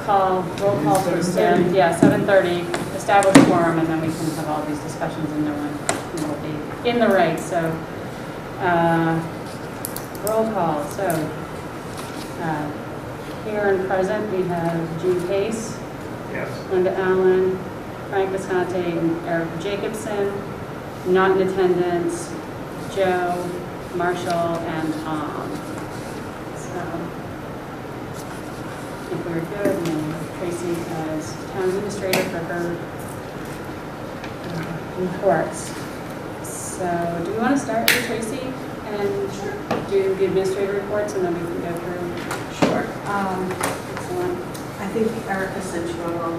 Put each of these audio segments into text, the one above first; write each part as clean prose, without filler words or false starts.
roll call for Stan. Yeah, 7:30, establish quorum, and then we can have all these discussions and no one will be in the right. So, roll call. So, here and present, we have Jean Case, Yes. Linda Allen, Frank Visconti, and Eric Jacobson. Not in attendance, Joe, Marshall, and Tom. So, if we're good, and then Tracy as town administrator for her reports. So, do we want to start with Tracy and do the administrator reports, and then we can go through? Sure. Excellent. I think Erica sent you all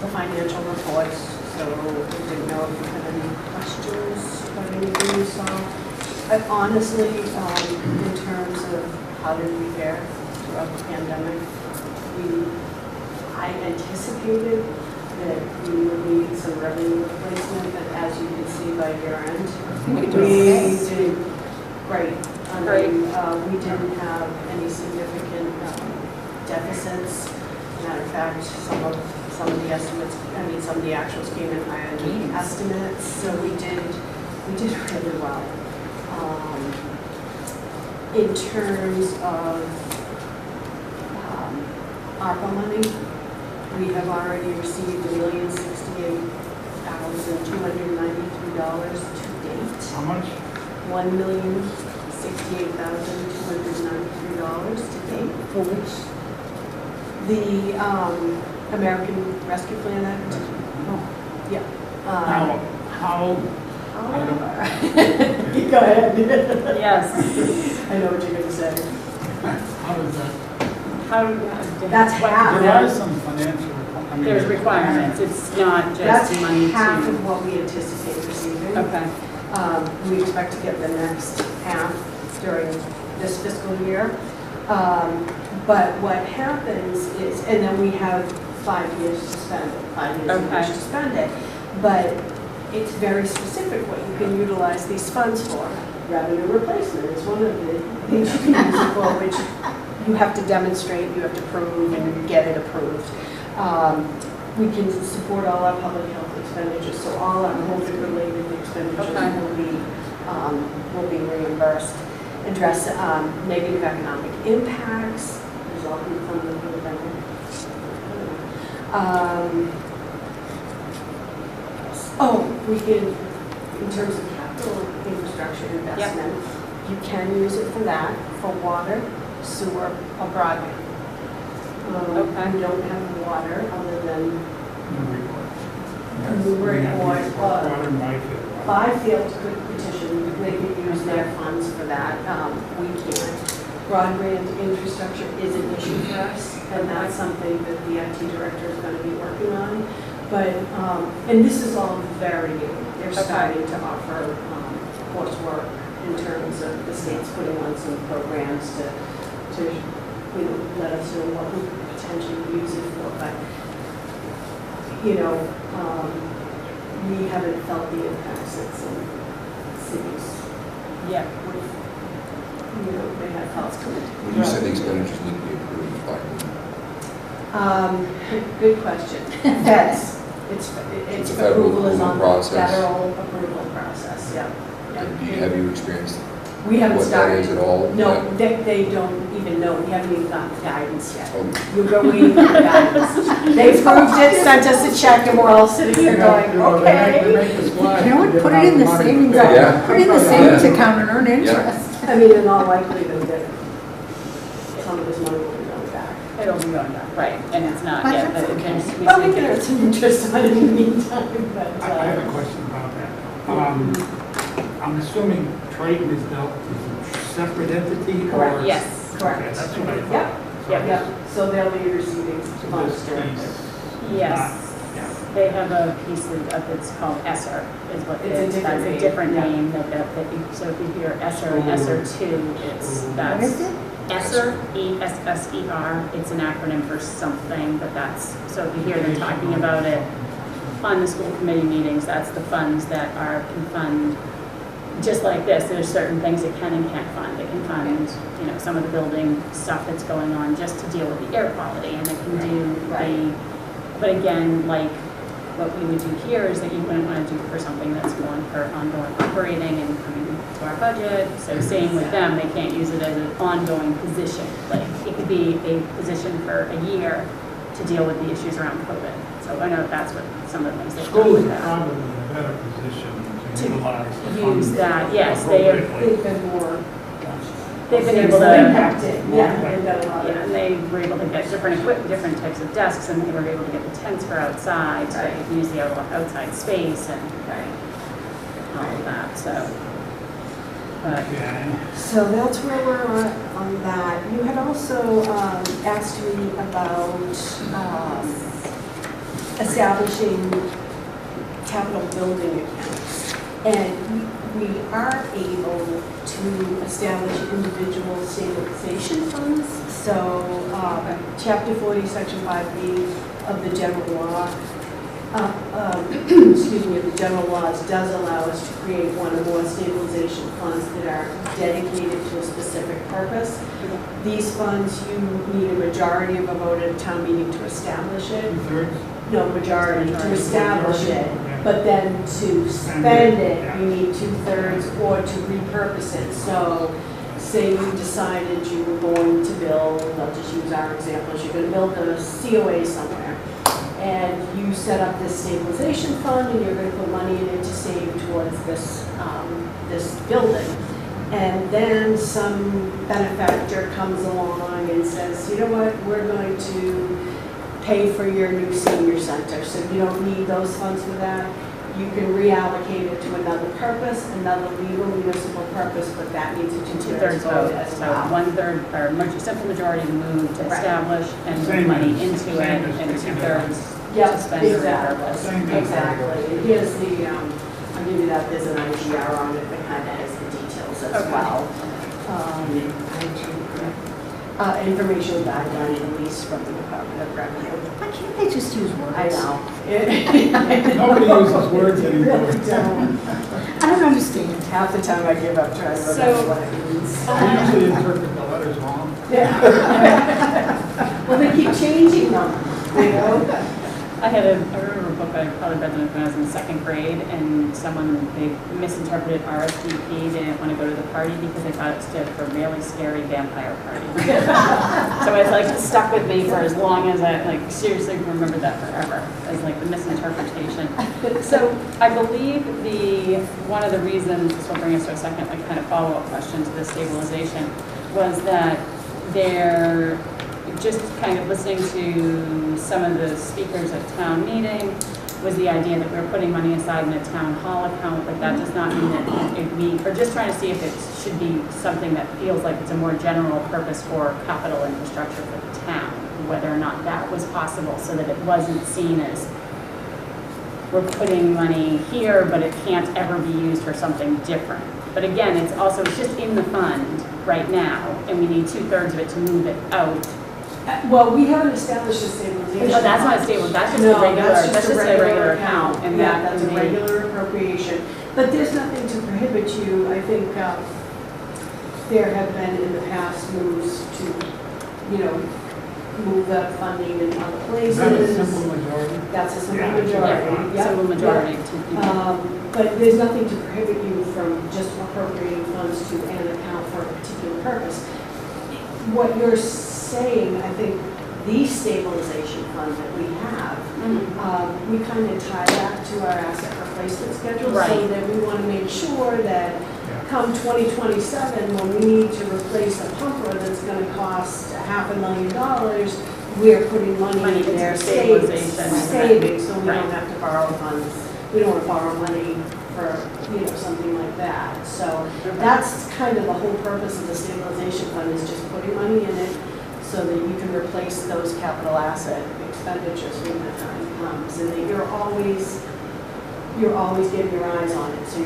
the financial reports, so we didn't know if you had any questions about anything you saw. But honestly, in terms of how did we fare throughout the pandemic, I anticipated that we would need some revenue replacement, but as you can see by year end, we did great. Great. We didn't have any significant deficits. Matter of fact, some of the estimates, some of the actuals came in higher than the estimates. So we did really well. In terms of ARPA money, we have already received $1,068,293 to date. How much? $1,068,293 to date. For which? The American Rescue Plan Act. Yeah. How, Go ahead. Yes. I know what you're going to say. how does that, That's half. there are some financial, I mean. There's requirements. It's not That's just money half to. of what we anticipate receiving. Okay. We expect to get the next half during this fiscal year. But what happens is, and then we have 5 years to spend it, 5 years in which to spend it. But it's very specific what you can utilize these funds for. Revenue replacement is one of the things you can use it for, which you have to demonstrate, you have to prove, and get it approved. We can support all our public health expenditures, so all our COVID-related expenditures will be reimbursed. Address negative economic impacts resulting from the pandemic. We can, in terms of capital infrastructure investment, you can use it for that, for water, sewer, or broadband. We don't have water other than Newbury or Byfield could petition, they could use their funds for that. We can't. Broadband infrastructure is an issue for us, and that's something that the IT director is going to be working on. But, and this is all very new. They're starting to offer coursework in terms of the state's putting on some programs to let us know what we could potentially use it for. But, we haven't felt the impacts that some cities Yeah. they have health come into. You said the expenditures need to be approved by Good question. Feds. It's a federal approval is on the process. federal approval process, yeah. Have you experienced We haven't what started. that is at all? No, they don't even know. We haven't even gotten the guidance yet. Oh, We're waiting for the guidance. They approved it, sent us a check, and we're all sitting here going, okay. You know what, put it in the savings, Yeah. put it in the savings Yeah. account and earn interest. I mean, in all likelihood, that some of this money will be going back. It'll be going back, right, and it's not But yet. that's but okay. Well, we can earn some interest on it in the meantime, but. I have a question about that. I'm assuming Triton is dealt as a separate entity? Correct. or- Yes. Correct. Okay, that's what I thought. Yep, So yep. So they'll be receiving funds this directly. piece Yes. Yeah. They have a piece of, it's called ESSER, is what it It's a is. different That's a name, different yeah. name. So if you hear ESSER and ESSER 2, What is it? ESSER, ESSER, it's an acronym for something, but that's, so if you hear them talking about it on the school committee meetings, that's the funds that can fund just like this, there's certain things it can and can't fund. It can fund, some of the building stuff that's going on just to deal with the air quality, and it can do but again, like what we would do here is that you wouldn't want to do for something that's more for ongoing operating and coming to our budget. So same with them, they can't use it as an ongoing position. Like it could be a position for a year to deal with the issues around COVID. So I know that's what some of the things they've done Schools with are that. probably in a better position to To utilize the use funds that, yes, they have- appropriately. They've been more. They've been able to, Impacted, yeah, they've done a lot yeah, of. and they were able to get different equipment, different types of desks, and they were able to get the tents for outside, so they could use the outside space and all of that, so. But, Okay. So that's where we're at on that. You had also asked me about establishing capital building accounts. And we are able to establish individual stabilization funds. So Chapter 40, Section 5B of the general law, excuse me, of the general laws does allow us to create one or more stabilization funds that are dedicated to a specific purpose. These funds, you need a majority of a vote at a town meeting to establish it. Two-thirds? No, majority to establish it. Okay. But then to spend it, you need 2/3 or to repurpose it. So say you decided you were going to build, I'll just use our examples, you're gonna build a COA somewhere. And you set up this stabilization fund and you're gonna put money in it to save towards this, this building. And then some benefactor comes along and says, you know what, we're going to pay for your new senior center, so you don't need those funds for that. You can reallocate it to another purpose, another legal municipal purpose, but that needs a two-thirds vote as so well. 1/3, or simple majority to move to Right. establish and move Same money as- into same it, as and picking it 2/3 Yeah, to spend or exactly. repurpose. Same as- Exactly. And here's the, I'll give you that, there's an IGR on it that kind of has the details as Okay. well. Information guideline released from the Department of Revenue. Why can't they just use words? I know. Nobody uses words They anymore. really don't. I don't understand. Half the time I give up trying to remember what it means. I usually interpret the letters wrong. Yeah. Well, they keep changing them, you know? I remember a book I probably read when I was in second grade, and they misinterpreted RSVP. They didn't want to go to the party because they thought it stood for Really Scary Vampire Party. So it's like stuck with me for as long as seriously remember that forever, as like the misinterpretation. So I believe one of the reasons, this will bring us to a second kind of follow-up question to the stabilization, was that just kind of listening to some of the speakers at town meeting was the idea that we're putting money aside in a town hall account, but that does not mean that we are just trying to see if it should be something that feels like it's a more general purpose for capital infrastructure for the town, whether or not that was possible so that it wasn't seen as we're putting money here, but it can't ever be used for something different. But again, it's just in the fund right now, and we need 2/3 of it to move it out. Well, we haven't established a stabilization. Oh, that's not stable, that's just No, a regular, that's that's just a regular account, and Yeah, that that's a can be. regular appropriation. But there's nothing to prohibit you, I think, there have been in the past moves to, move that funding in other Is places. that a simple majority? That's a simple Yeah. majority. Yeah, Yep, simple yep. majority to. But there's nothing to prohibit you from just appropriating funds to an account for a particular purpose. What you're saying, I think, the stabilization fund that we have, we kind of tie that to our asset replacement schedule. So Right. that we want to make sure that Yeah. come 2027, when we need to replace a pumper that's going to cost $500,000, we're putting money Money in there, into stabilization. savings, so we Right. don't have to borrow funds. We don't want to borrow money for, something like that. So that's kind of the whole purpose of the stabilization fund, is just putting money in it so that you can replace those capital asset expenditures when the time comes. And that you're always getting your eyes on it. So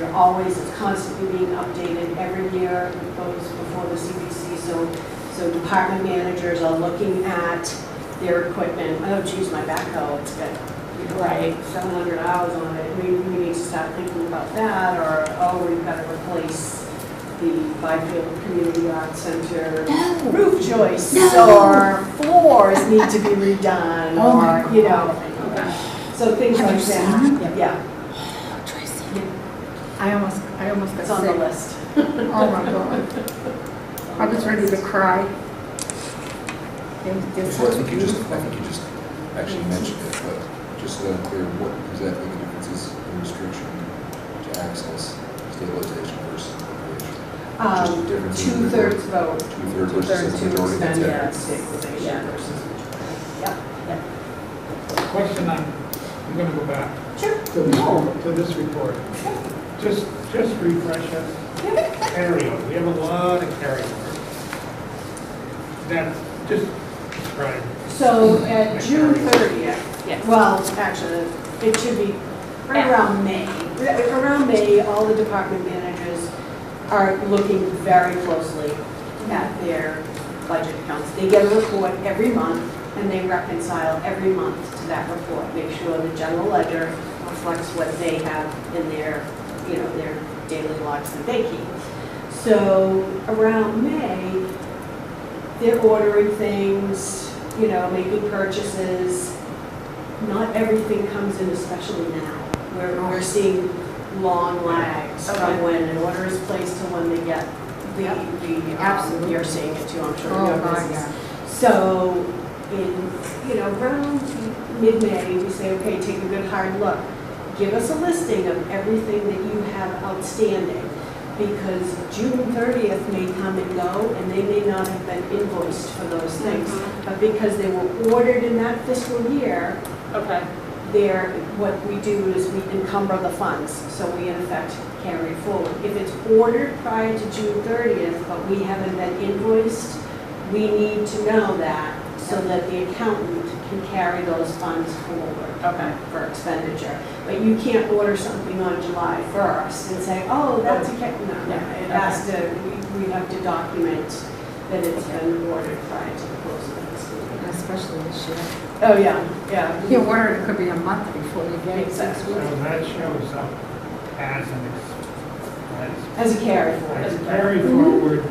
it's constantly being updated every year. It goes before the CBC. So department managers are looking at their equipment. I don't use my backhoe. It's got, Right. 700 hours on it, maybe we need to start thinking about that, or, oh, we've got to replace the Byfield Community Arts Center No. roof joists, No. or floors need to be redone, Oh my or, you know, Okay. so things Have like you seen that. Yeah, Oh, Tracy. I almost it's got on the sick. list. Oh my God. I was ready to cry. So I think you just actually mentioned it, but just so that I'm clear, what exactly the difference is in restriction to access stabilization versus appropriation? Just the difference in the Two-thirds vote. Two-thirds versus Two-thirds a To majority extend that's that it. stabilization Yeah. versus. Yep. Question on, I'm gonna go back Sure. to this report. Just refresh us. Carryover, we have a lot of carryover. That, just describe. So at June 30th, Yes. well, actually, it should be right around May. Around May, all the department managers are looking very closely at their budget accounts. They get a report every month, and they reconcile every month to that report. Make sure the general ledger reflects what they have in their, you know, their daily logs that they keep. So around May, they're ordering things, you know, making purchases. Not everything comes in, especially now. We're seeing long lags Okay. from when an order is placed to when they get Absolutely. you're seeing it too, I'm sure. Oh, in your God, business. yeah. So in, you know, around mid-May, we say, okay, take a good hard look. Give us a listing of everything that you have outstanding, because June 30th may come and go, and they may not have been invoiced for those things. But because they were ordered in that fiscal year, Okay. what we do is we encumber the funds, so we in effect carry forward. If it's ordered prior to June 30th, but we haven't been invoiced, we need to know that so that the accountant can carry those funds forward Okay. for expenditure. But you can't order something on July 1st and say, oh, that's no, it has to, we have to document that it's been ordered prior to the close of the fiscal year. Especially this year. Oh, yeah. You order, it could be a month before you get it. Exactly. So that shows up as As a carry as forward. a carry forward,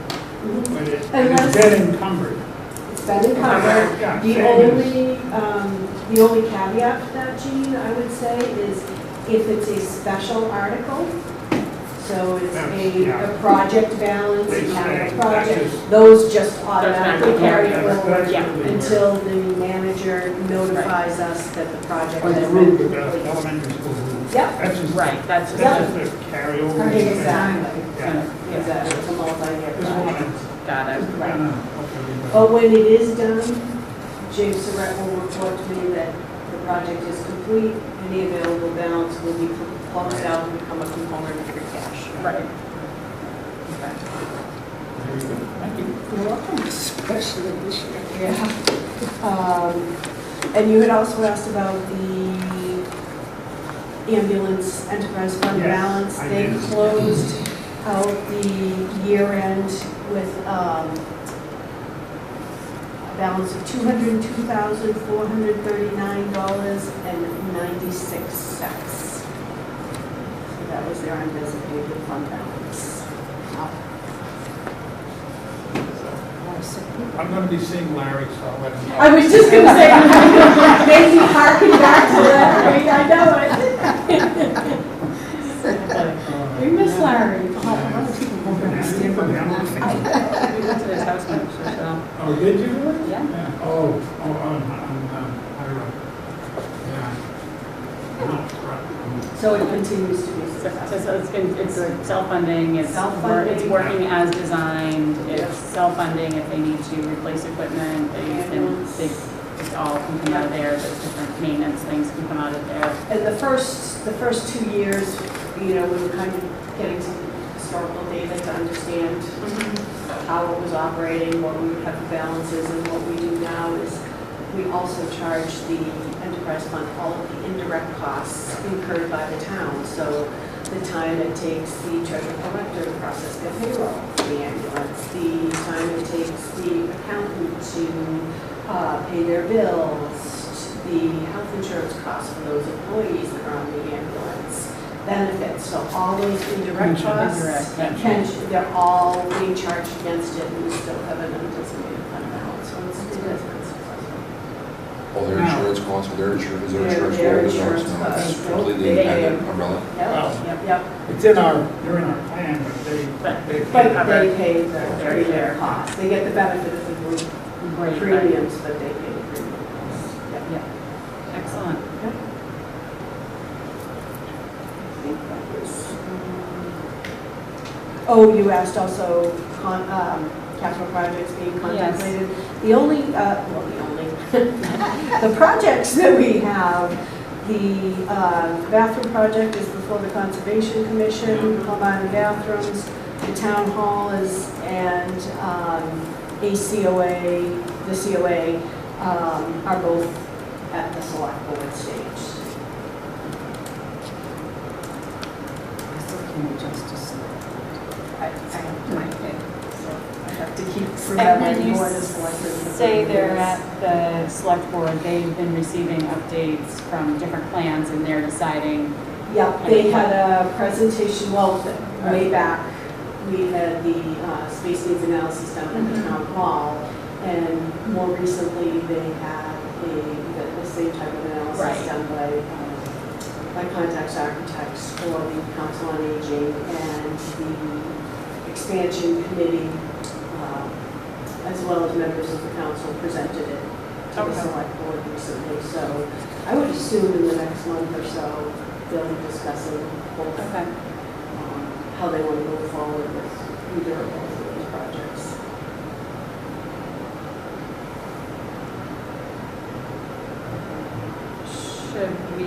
Mhm. but it's Unless- been encumbered. It's been encumbered. Yeah, The same only caveat to that, Gene, I would say, is if it's a special article, so it's Yeah. a project balance, They you have say a project, that's just- those just automatically carry That's forward yeah, really until the manager notifies us that the project Like has the been roof, the completed. elementary school roof. Yep. That's just. Right, that's just, Yeah. That's just a carryover. Exactly, Yeah. exactly, it's a multi-year Just project. wanted, got it. just Right. wanna help everybody. But when it is done, James Surratt will report to me that the project is complete, any available balance will be closed out and become a component of free cash. Right. Okay. Very good. Thank you. You're welcome. Especially this year. Yeah. And you had also asked about the ambulance enterprise fund Yes, balance. I They did. closed out the year end with a balance of $202,439.96. So that was their undesignated fund balance. I'm gonna be seeing Larry, so I'll let him know. I was just gonna say, maybe harken back to that, right? I know it. We miss Larry. A lot of people won't understand what I'm laughing. We went to his house once, so, Oh, did you really? yeah. Yeah. On High Road. Yeah. No, it's right. So it continues to be So successful. it's self-funding, it's Self-funding. working as designed, it's self-funding if they need to replace equipment, it's all can come out of there, there's different maintenance things can come out of there. And the first 2 years, you know, we were kind of getting some historical data to understand how it was operating, what we would have the balances, and what we do now is we also charge the enterprise fund all of the indirect costs incurred by the town. So the time it takes the treasurer collector to process their payroll, the ambulance, the time it takes the accountant to pay their bills, the health insurance costs for those employees that are on the ambulance benefits. So all those indirect costs, they're all being charged against it, and we still have an undesignated fund balance, so it has been successful. All their insurance costs, or their insurance, is their Their insurance rolled in insurance ours? No, it's costs. completely They- independent umbrella? Yep. It's in our, they're in our plan, but they. But- But they pay the Their premium share. cost. They get the benefit of the group Great, but- premiums, but they pay the premium costs. Yep. Yeah, excellent. Oh, you asked also capital projects being contemplated. The only, the projects that we have, the bathroom project is before the Conservation Commission, plumb iron bathrooms, the town hall is, and a COA, the COA are both at the select board stage. I have to make it, so I have to keep And remembering when you more as selectors. say they're at the select board, they've been receiving updates from different plans and they're deciding, Yeah, they had a presentation, well, way back, we had the space needs analysis down at the Mhm. town hall, and more recently, they had the same type of analysis Right. done by Contacts Architects for the Council on Aging and the expansion committee, as well as members of the council presented it to the Okay. select board recently. So I would assume in the next month or so, they'll be discussing both, okay, how they want to go forward with either or both of these projects. should we,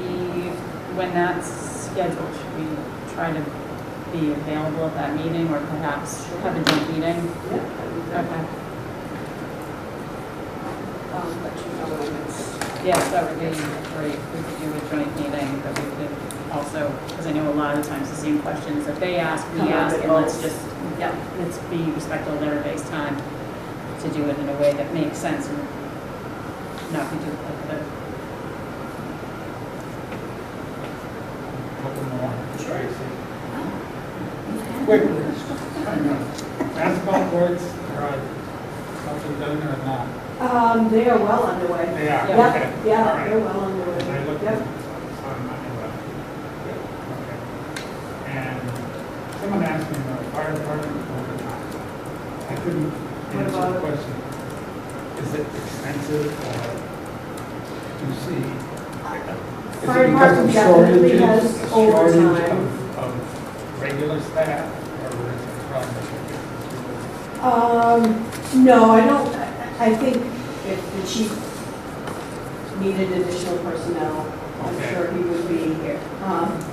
when that's scheduled, should we try to be available at that meeting or perhaps have a joint meeting? Yeah. Okay, I'll let you know when it's. yes, that would be great, we could do a joint meeting, but we could also, because I know a lot of the times the same questions that they ask, we Come up ask, with and let's both. just, yeah, let's be respectful of everybody's time to do it in a way that makes sense and not be duplicative. Couple more, Tracy. Quickly, I know. Basketball courts, are something done or not? They are well underway. They are, Yeah. okay. All Yeah, right. they're well underway. I looked Yep. on my web. Okay. And someone asked me about fire department overtime. I couldn't What answer about the it? question. Is it expensive or you see? Is it Fire because of department definitely shortages, has a shortage overtime. of regular staff, or is it a problem? No, I don't, I think if the chief needed additional personnel, I'm Okay. sure he would be here.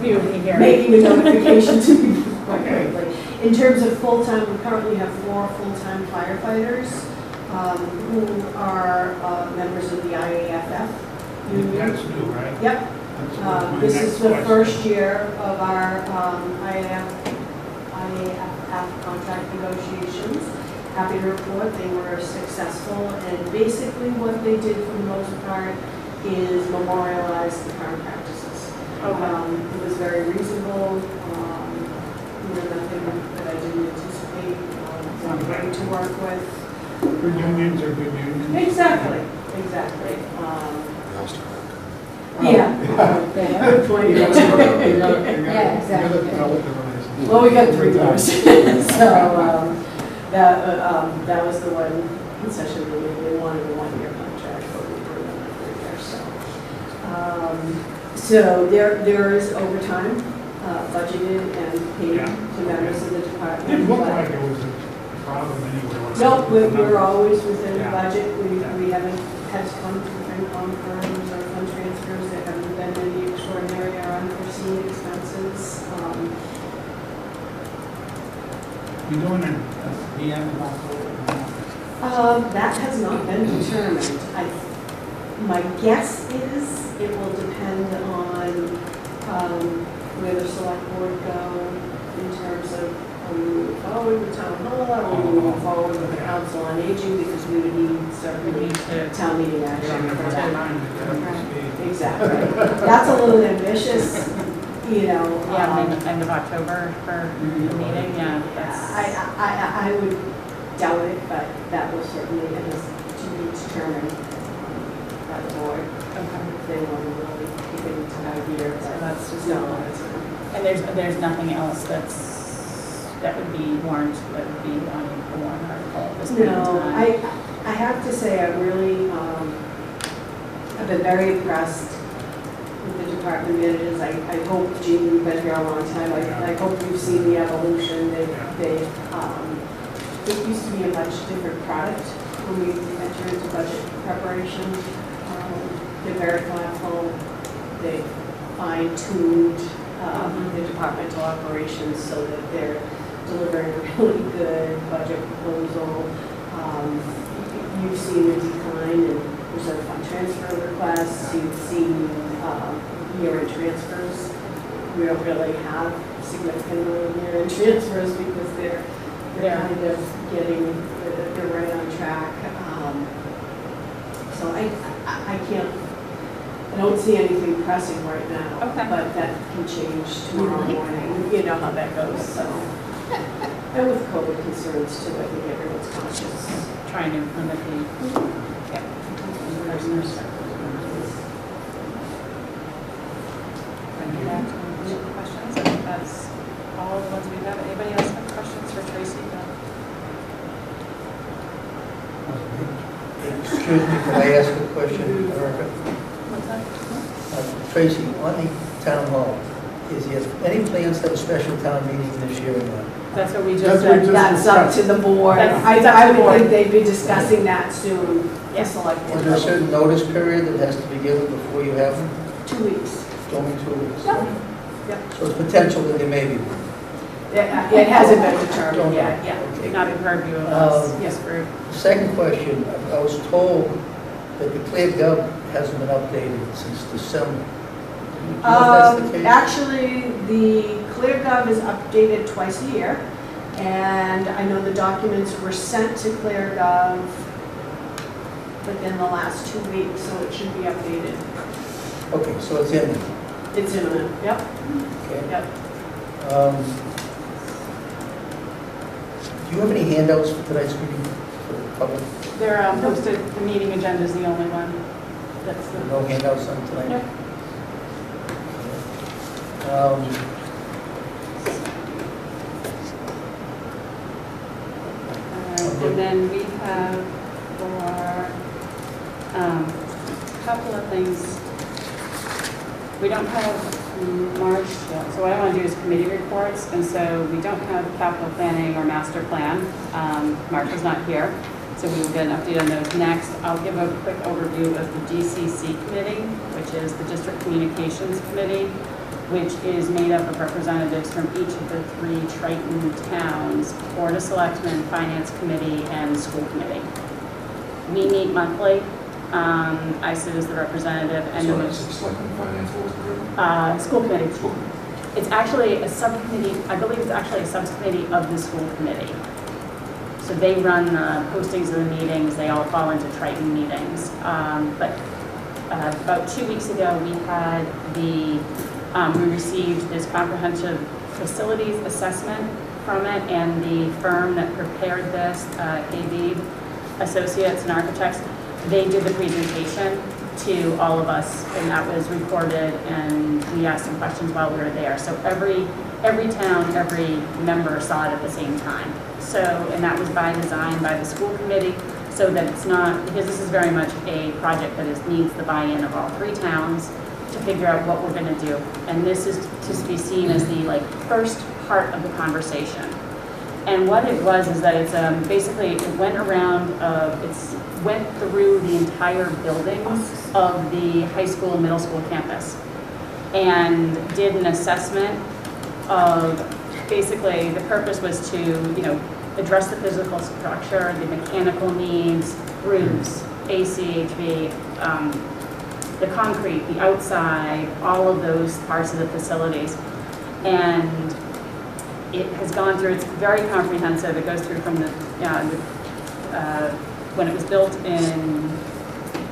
We would be here. Making a notification to me quite Okay. quickly. In terms of full-time, we currently have 4 full-time firefighters who are members of the IAFF union. That's new, right? Yep, That's my this next is the question. first year of our IAFF contract negotiations. Happy to report they were successful, and basically what they did for the most part is memorialize the current practices. It was very reasonable, nothing that I didn't anticipate, they were great to work with. Good unions are good unions. Exactly. The Ulster Yeah. Good point. Yeah, exactly. Well, we got 3 years. So, that was the one concession they wanted a 1-year contract, but we put it on a 3 year, so there is overtime budgeted and paid Yeah. to members of the department. Didn't look but- like it was a problem anywhere. No, we're always within the Yeah. budget. Yeah. We haven't had to come through FinCom firms or fund transfers. There haven't been any extraordinary or unforeseen expenses. You doing a PM also? That has not been determined. My guess is it will depend on where the select board go in terms of are we moving forward with town hall, are we moving forward with the council on aging, because we would need We certainly need to, town meeting You action don't have for much that. time to get up to speed. exactly. That's a little ambitious, you know. Yeah, end of October for the meeting, yeah, that's. I would doubt it, but that will certainly, it is to be determined by the board. Okay. If they want to really keep it into that year, So but that's just no, not- it's not. And there's nothing else that would be warrant, that would be on the warrant article at this point in No, time. I have to say, I really, I've been very impressed with the department managers. I hope, Jean, you've been here a long time, I hope you've seen the evolution. It used to be a much different product when we entered into budget preparation. They're very thoughtful, they fine-tuned the departmental operations so that they're delivering a really good budget proposal. You've seen a decline in reserve fund transfer requests, you've seen year-end transfers. We don't really have significant year-end transfers because they're kind of they're right on track. So I don't see anything pressing right now. Okay. But that can change tomorrow morning. You know how that goes, so. And with COVID concerns too, I think everyone's conscious. Trying to limit the, yeah. Person's. Any questions? I think that's all the ones we have. Anybody else have questions for Tracy? Excuse me, can I ask a question, Erica? What's that? Tracy, on the town hall, is there any plans to have a special town meeting this year or not? That's what we That's just what we said. just- That's up to the board. That's up to I the would board. think they'd be discussing that soon, the Yeah. select Is board. there a certain notice period that has to be given before you have them? 2 weeks. It's only 2 weeks? Yep. Yep. So it's potential that there may be. It hasn't been determined yet. Yeah, Okay. not in purview of us, Um, yes, group. Second question, I was told that the ClearGov hasn't been updated since December. Do you know if that's the case? Actually, the ClearGov is updated twice a year, and I know the documents were sent to ClearGov within the last 2 weeks, so it should be updated. Okay, so it's in there. It's imminent. Yep, Okay. yep. Do you have any handouts for tonight's meeting for the public? They're posted, the meeting agenda is the only one that's the. No handouts on tonight? Nope. And then we have for a couple of things, we don't have March yet, so what I want to do is committee reports, and so we don't have capital planning or master plan. Mark is not here, so we will get an update on those next. I'll give a quick overview of the DCC committee, which is the District Communications Committee, which is made up of representatives from each of the 3 Triton towns, Board of Selectmen, Finance Committee, and School Committee. We meet monthly. I sit as the representative, and So then it's selecting finance, what was the School Committee. school? It's actually a subcommittee, I believe it's actually a subcommittee of the School Committee. So they run postings of the meetings, they all fall into Triton meetings. But about 2 weeks ago, we had we received this comprehensive facilities assessment from it, and the firm that prepared this, ABEB Associates and Architects, they did the presentation to all of us, and that was recorded, and we asked some questions while we were there. So every town, every member saw it at the same time. So, and that was by design by the school committee, so that it's not, because this is very much a project that needs the buy-in of all 3 towns to figure out what we're going to do. And this is to be seen as the first part of the conversation. And what it was is that it's basically, it went around, went through the entire buildings of the high school and middle school campus and did an assessment of, basically the purpose was to, address the physical structure, the mechanical needs, roofs, AC, HV, the concrete, the outside, all of those parts of the facilities. And it has gone through, it's very comprehensive. It goes through from when it was built in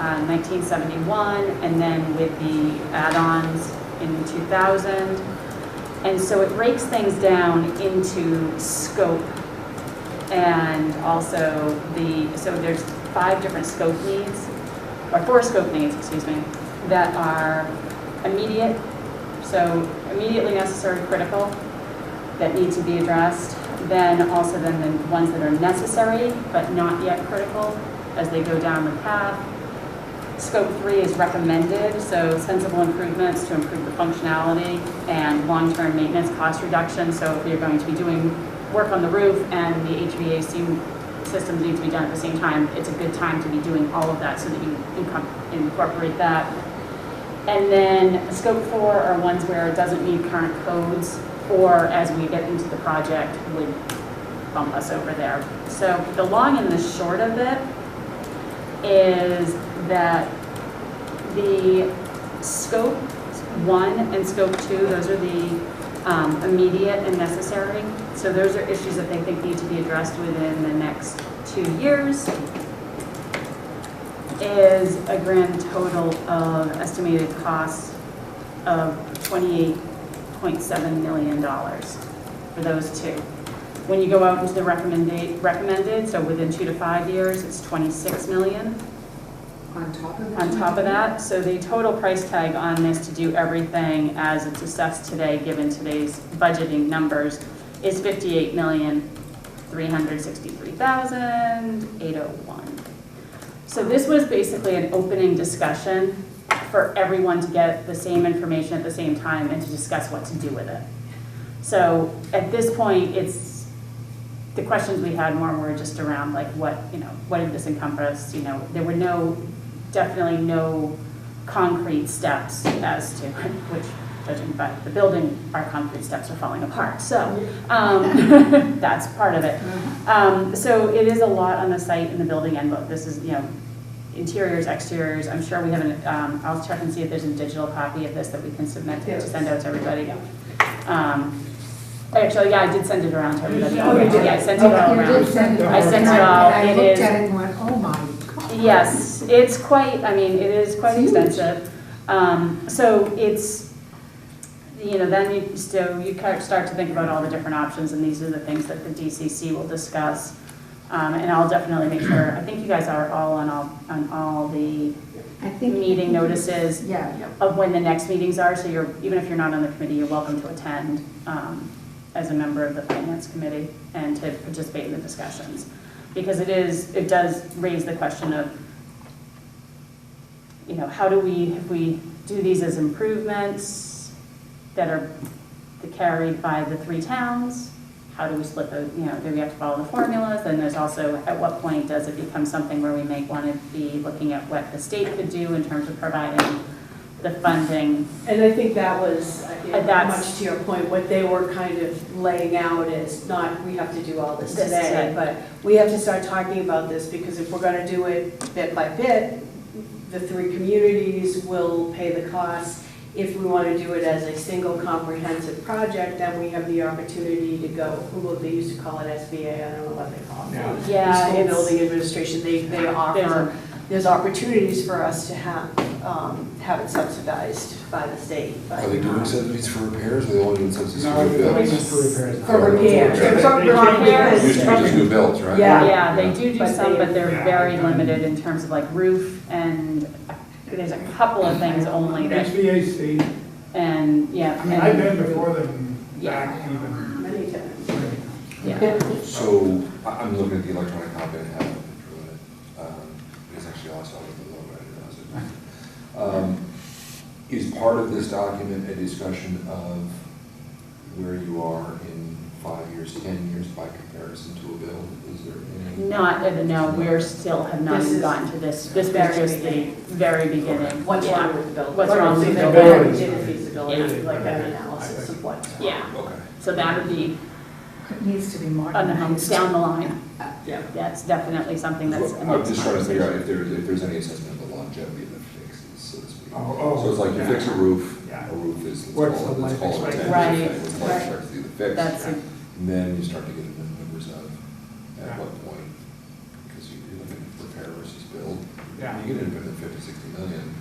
1971, and then with the add-ons in 2000. And so it breaks things down into scope and also so there's 5 different scope needs, or 4 scope needs, excuse me, that are immediate, so immediately necessary, critical, that need to be addressed. Then also then the ones that are necessary but not yet critical as they go down the path. Scope 3 is recommended, so sensible improvements to improve the functionality and long-term maintenance cost reduction. So if you're going to be doing work on the roof and the HVAC systems need to be done at the same time, it's a good time to be doing all of that so that you incorporate that. And then scope 4 are ones where it doesn't meet current codes, or as we get into the project would bump us over there. So the long and the short of it is that the scope 1 and scope 2, those are the immediate and necessary. So those are issues that they think need to be addressed within the next 2 years. Is a grand total of estimated costs of $28.7 million for those 2. When you go out into the recommended, so within 2 to 5 years, it's $26 million. On top of On top of that, so the total price tag on this to do everything as it's assessed today, given today's budgeting numbers, is $58,363,801. So this was basically an opening discussion for everyone to get the same information at the same time and to discuss what to do with it. So at this point, the questions we had more were just around like what did this encompass? There were definitely no concrete steps as to which, judging by the building, our concrete steps are falling apart. So that's part of it. So it is a lot on the site in the building handbook. This is, interiors, exteriors. I'm sure we have I'll check and see if there's a digital copy of this that we can submit to send out to everybody. Actually, yeah, I did send it around to everybody. Oh, you did? Yeah, I sent it all You around. did send it all. I sent it all. And I It looked is- at it and went, oh my God. Yes, it's quite, it is quite Huge. extensive. So it's, then you kind of start to think about all the different options, and these are the things that the DCC will discuss. And I'll definitely make sure, I think you guys are all on all the I think meeting notices Yeah. of when the next meetings are, so even if you're not on the committee, you're welcome to attend as a member of the finance committee and to participate in the discussions. Because it does raise the question of, how do if we do these as improvements that are carried by the 3 towns, how do we split those, do we have to follow the formulas? Then there's also, at what point does it become something where we may want to be looking at what the state could do in terms of providing the funding? And I think that was, That's- much to your point, what they were kind of laying out is not, we have to do all this This today, today. but we have to start talking about this, because if we're gonna do it bit by bit, the 3 communities will pay the costs. If we want to do it as a single comprehensive project, then we have the opportunity to go, they used to call it SBA, I don't know what they call it. Yeah, School it's- Building Administration, they offer, there's opportunities for us to have it subsidized by the state. Are they doing subsidies for repairs, or are they only doing subsidies No, for new they're builds? just for repairs. For repairs. Okay. For repairs. Used to be just new builds, right? Yeah. Yeah, they do But some, but they're Yeah. very limited in terms of like roof, and there's a couple of things only that, HVAC, and, yeah. I mean, I've been before them back even. Many times. Yeah. So I'm looking at the electronic copy I have of it. It's actually also with the logo, I didn't realize it. Is part of this document a discussion of where you are in 5 years, 10 years by comparison to a build? Is there any? No, we're still have not This even is gotten to this. This was very just the beginning. very beginning. What's Yeah. wrong with the building? What's wrong with the They building? did a feasibility, Yeah. like an analysis of what's wrong. Yeah, Okay. so that would be It needs to be down modernized. the line. Yeah. That's definitely something that's. I'm just trying to figure out if there's any assessment of the longevity of the fixes, so to speak. Oh, So it's like you yeah. fix a roof, Yeah. a roof is, What's the let's call life it a 10 expectancy? year thing, what's the life Right. expectancy of the fix? That's, And then you start to get into the numbers of Yeah. at what point, because you're looking at repair versus build, Yeah. You get into 50, 60 million,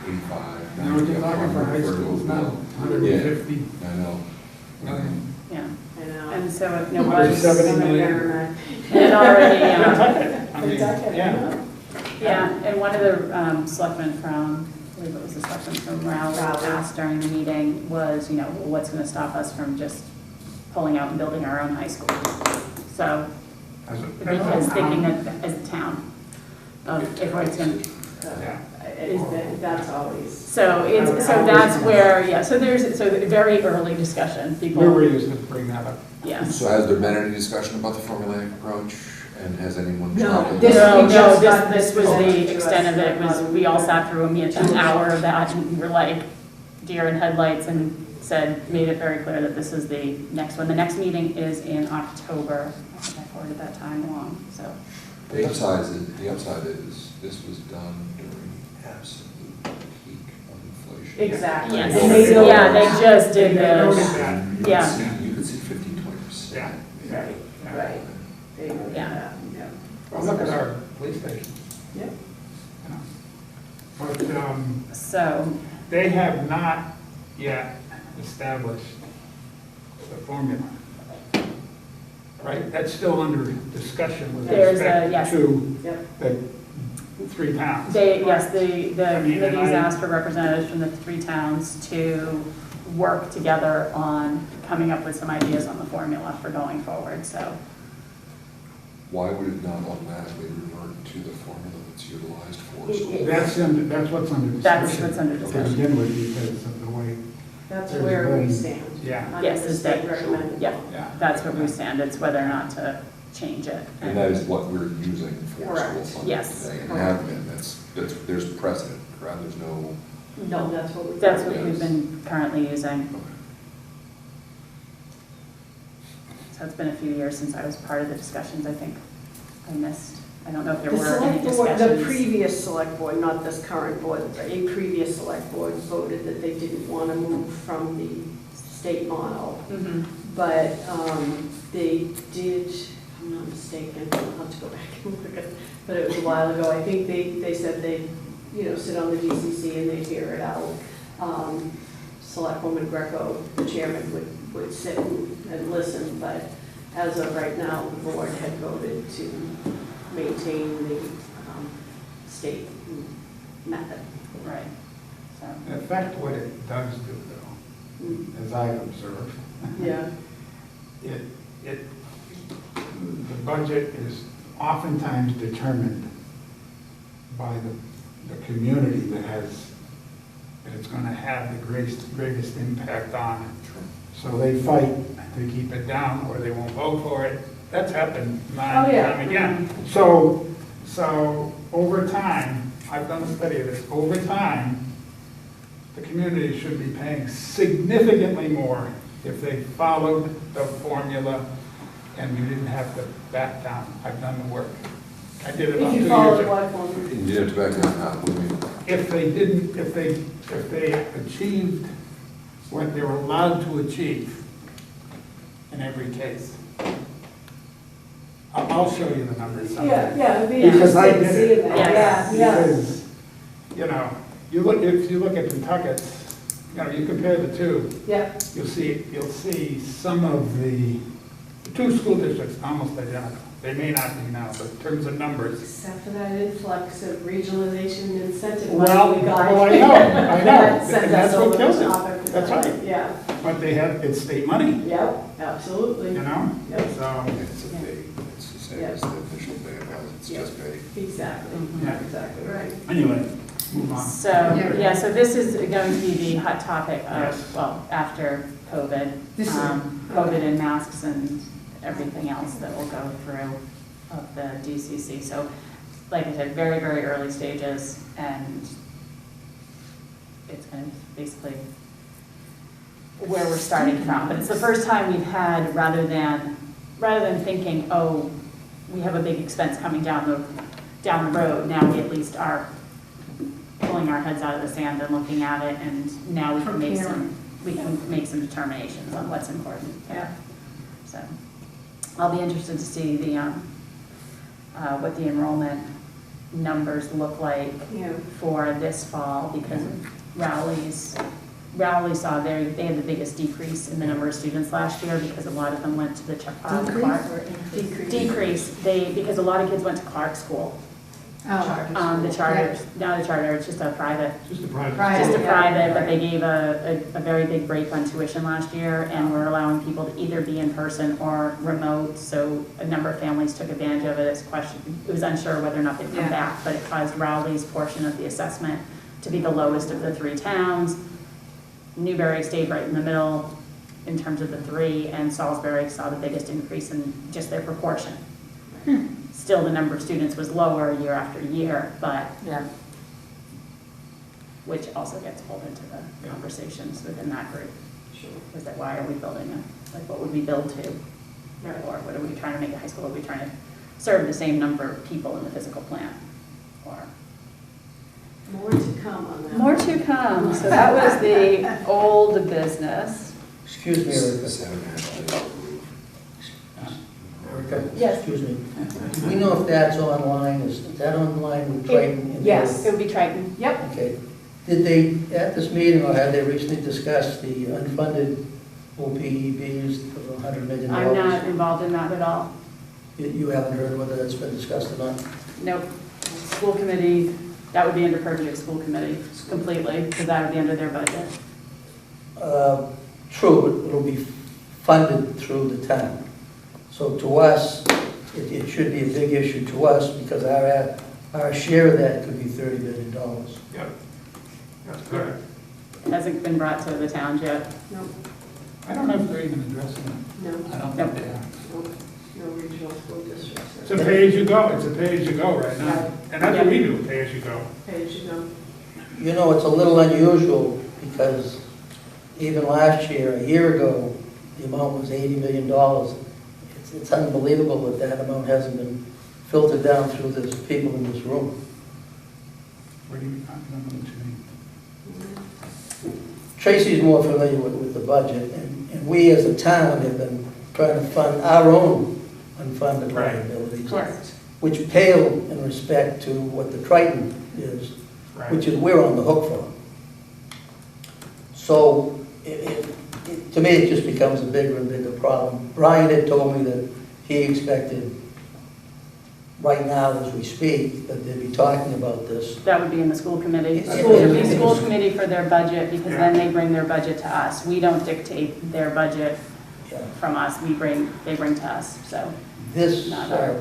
85. Now we're talking for high schools now, 150 I know. million. Yeah, I know. and so it was, 170 million. it already, I mean, Kentucky, yeah. yeah, and one of the selectmen from, I believe it was the selectman from Rowley Rowley. asked during the meeting was, you know, what's gonna stop us from just pulling out and building our own high school? So, As a- because thinking that as a town, if it's gonna, Yeah. That's always. so it's, so that's where, yeah, so there's, so very early discussion, We were people, used to bring that up. yes. So has there been any discussion about the formulaic approach, and has anyone No, tried? this- No, we no, just got this was presented the to us extent of it, was on- we all sat through an hour of that, and we were like deer in headlights, and said, made it very clear that this is the next one. The next meeting is in October. I think I forwarded that time along, so. The upside is, this was done during absolute peak of inflation. Exactly. Yes, And they know yeah, they that. just did They noted those. that. Yeah. You could see 15, 20%. Yeah. Right, Yeah. right. They know Yeah. that, yeah. Well, look at our police station. Yep. you know. But So, they have not yet established the formula. Right? That's still under discussion with There's a- respect yes. to Yep. the 3 towns. yes, the I mean, and committee's I- asked for representatives from the 3 towns to work together on coming up with some ideas on the formula for going forward, so. Why would it not automatically revert to the formula that's utilized for school? That's what's under discussion. That's what's under discussion. To begin with, because of the way, That's There's where we room. stand. yeah, Under Yes, the is state that- recommended. Yeah, yeah. that's what we stand, it's whether or not to change it. And that is what we're using for school Correct. funding Yes. today, and have been, there's precedent, correct? There's no, No, that's what we. That's what we've been currently using. So it's been a few years since I was part of the discussions, I think I missed. I don't know if there The were any select board, the discussions. previous select board, not this current board, a previous select board voted that they didn't want to move from the state model. Mhm. But they did, if I'm not mistaken, I'll have to go back and look at, but it was a while ago. I think they said they'd, sit on the DCC and they'd hear it out. Selectwoman Greco, the chairman, would sit and listen, but as of right now, the board had voted to maintain the state method. Right, so, In effect, what it does do, though, Mm. as I've observed, Yeah, the budget is oftentimes determined by the community that it's gonna have the greatest impact on it. So they fight to keep it down, or they won't vote for it. That's happened time Oh, yeah. and time again. So over time, I've done a study of this, over time, the community should be paying significantly more if they followed the formula and you didn't have to back down. I've done the work. I did it about if 2 you years follow the ago. what formula. you did have to back down, what do you mean? If they didn't, if they achieved what they were allowed to achieve in every case. I'll show you the numbers someday. Yeah, it'd be Because I interesting to did see it. that, yeah. Because, if you look at Pentucket's, you compare the two, Yeah, you'll see some of the 2 school districts almost identical. They may not be now, but in terms of numbers. except for that influx of regionalization incentive Well, money we got. I know, That sent and that's us what over kills the it. top. That's right. Yeah, But it's state money, yep, absolutely. Yep, so, It's a vague, it's the same as the official bid, it's just vague. Exactly, Mhm. Yeah. exactly right. anyway, move on. So, yeah, so this is going to be the hot topic Yes. of, well, after COVID. This is- COVID and masks and everything else that will go through of the DCC. So, like I said, very, very early stages, and it's going to basically where we're starting from. But it's the first time we've had, rather than thinking, oh, we have a big expense coming down the road, now we at least are pulling our heads out of the sand and looking at it, and now we can make some determinations on what's important. Yeah. So, I'll be interested to see the, what the enrollment numbers look like Yeah. for this fall, because Rowley saw they had the biggest decrease in the number of students last year, because a lot of them went to the Clark. Decrease, because a lot of kids went to Clark School. The charter, now the charter, it's just a private, Just a private. Private. just a Yeah. private, but they gave a very big break on tuition last year, and we're allowing people to either be in person or remote, so a number of families took advantage of it. It was unsure whether or not they'd Yeah. come back, but it caused Rowley's portion of the assessment to be the lowest of the three towns. Newbury stayed right in the middle in terms of the three, and Salisbury saw the biggest increase in just their proportion. Still, the number of students was lower year after year, but, Yeah. which also gets pulled into the Yeah. conversations within that group. Is that why are we building like what would we build to? Or what are we trying to make a high school? Are we trying to serve the same number of people in the physical plant? Or More to come on that. more to come. So that was the old business. Excuse me, Erica. 7.5. Erica? Yes. Excuse me. Do we know if that's online? Is that online with Triton? Yes, it would be Triton. Yep. Okay. Did they, at this meeting, or had they recently discussed the unfunded OPEBs of $100 million? I'm not involved in that at all. You haven't heard whether that's been discussed or not? Nope. School committee, that would be under purview of school committee completely, because that would be under their budget. True, it'll be funded through the town. So to us, it should be a big issue to us, because our share of that could be $30 billion. Yep. That's correct. It hasn't been brought to the towns yet. No, I don't know if they're even addressing it. no, I don't Nope. think they are. no regional school districts. It's a pay-as-you-go, it's a pay-as-you-go right now. Right. And that's what we do, pay-as-you-go. Page, you know. You know, it's a little unusual, because even last year, a year ago, the amount was $80 million. It's unbelievable that that amount hasn't been filtered down through the people in this room. What do you, I don't know what you mean. Tracy's more familiar with the budget, and we as a town have been trying to fund our own unfunded Right. liabilities, Correct. which pale in respect to what the Triton is, Right. which is we're on the hook for. So, to me, it just becomes a bigger and bigger problem. Brian had told me that he expected, right now as we speak, that they'd be talking about this. That would be in the school committee. School It would be committee. school committee for their budget, because then they bring their budget to us. We don't dictate their budget Yeah. from us, they bring to us, so. This, Not our-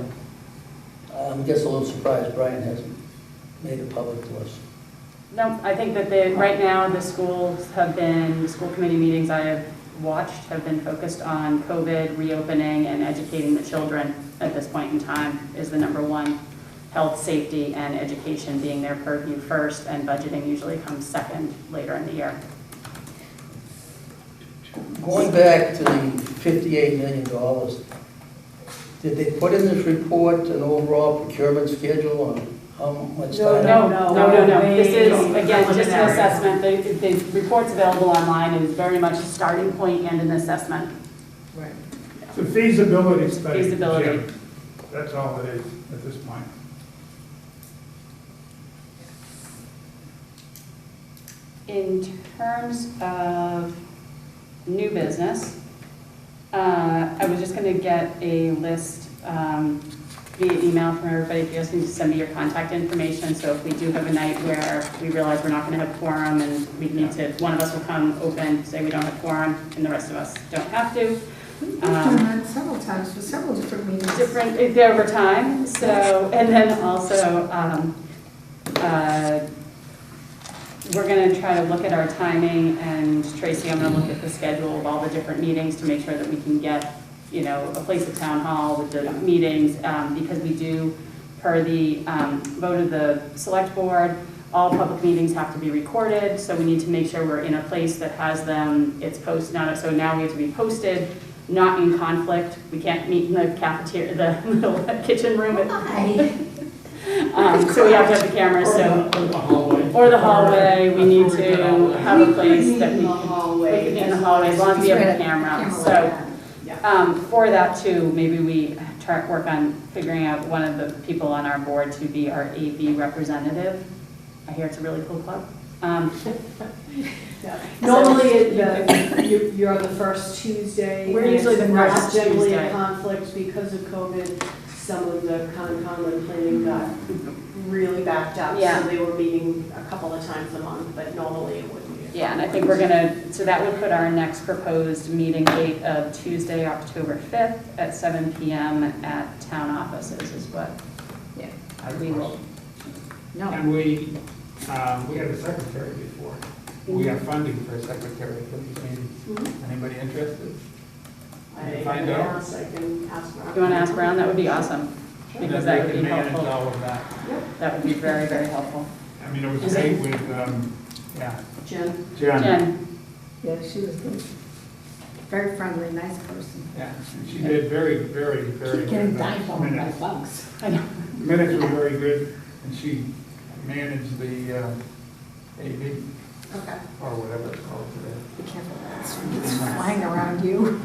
I'm just a little surprised Brian hasn't made it public to us. No, I think that right now, the school committee meetings I have watched have been focused on COVID, reopening, and educating the children at this point in time is the number one. Health, safety, and education being their purview first, and budgeting usually comes second later in the year. Going back to the $58 million, did they put in this report an overall procurement schedule on how much No, time? No. This is, Way again, just an preliminary. assessment. The report's available online. It is very much a starting point and an assessment. Right. It's a feasibility study, Feasibility. Jim. That's all it is at this point. In terms of new business, I was just going to get a list via email from everybody. If you guys can send me your contact information, so if we do have a night where we realize we're not going to have quorum and we need to, one of us will come open, say we don't have quorum, and the rest of us don't have to. We've done that several times for several different meetings. Different, over time, so, and then also, we're gonna try to look at our timing, and Tracy, I'm gonna look at the schedule of all the different meetings to make sure that we can get, a place at town hall with the meetings, because we do, per the vote of the select board, all public meetings have to be recorded, so we need to make sure we're in a place that has them, it's posted, so now we have to be posted, not in conflict, we can't meet in the cafeteria, the little kitchen room. So we have to have the cameras, so. Or the hallway. Or the hallway, we need to have a place that we in the can. hallway. We can be in the hallway, as long as we have a camera, so. For that too, maybe we try, work on figuring out one of the people on our board to be our AV representative. I hear it's a really cool club. Normally, you're the first Tuesday. We're and usually the it's first not generally Tuesday. a conflict because of COVID. Some of the Concom and planning got really backed up. Yeah. So they were meeting a couple of times a month, but normally it wouldn't be. Yeah, and I think we're gonna, so that would put our next proposed meeting date of Tuesday, October 5th at 7 PM at town offices is what we will. No. And we had a secretary before. We have funding for a secretary for these meetings. Anybody interested? I Find can out. ask, I can ask around. You wanna ask Brown? That would be awesome, because that would be And then they can manage helpful. all of that. That would be very, very helpful. I mean, it was Is it- great with, yeah, Jen? Jen. Jen, Yeah, she was good. Very friendly, nice person. Yeah, and she did very, very, very Keep getting good dive on by minutes. bugs. I know. Minutes were very good, and she managed the AV, Okay. or whatever it's called today. Be careful, it's flying around you.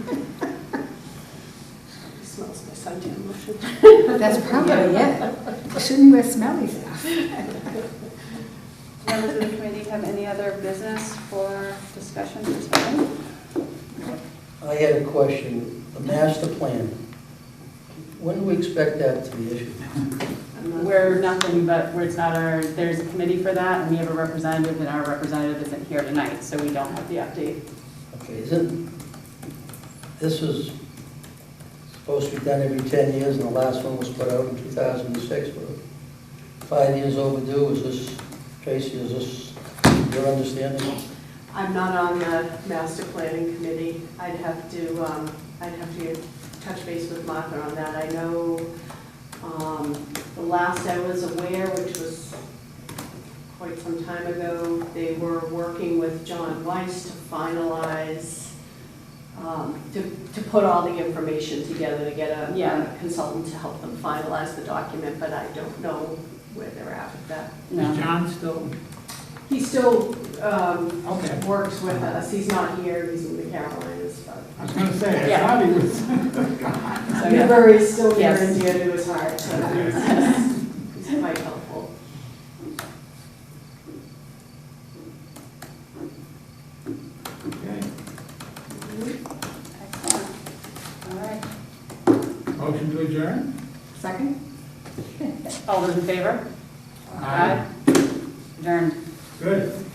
It smells my suntan lotion. That's probably it. You shouldn't wear smelly stuff. members of the committee have any other business for discussion for tonight? I had a question, the master plan, when do we expect that to be issued? We're nothing but, it's not our, there's a committee for that, and we have a representative, and our representative isn't here tonight, so we don't have the update. Okay, this was supposed to be done every 10 years, and the last one was put out in 2006, but 5 years overdue. Is this, Tracy, is this your understanding? I'm not on the master planning committee. I'd have to touch base with Martha on that. I know, the last I was aware, which was quite some time ago, they were working with John Weiss to finalize, to put all the information together, to get a consultant to help them finalize the document, but I don't know where they're at with that. No. Is John still? He still Okay. works with us. He's not here, he's in the Carolinas, but I was gonna say, I Yeah. thought he was. So, yeah. Newbury is still near Yes. and dear to his heart, so he's quite helpful. Okay. Excellent. All right. Motion to adjourn? Second? All those in favor? Adjourned. Good.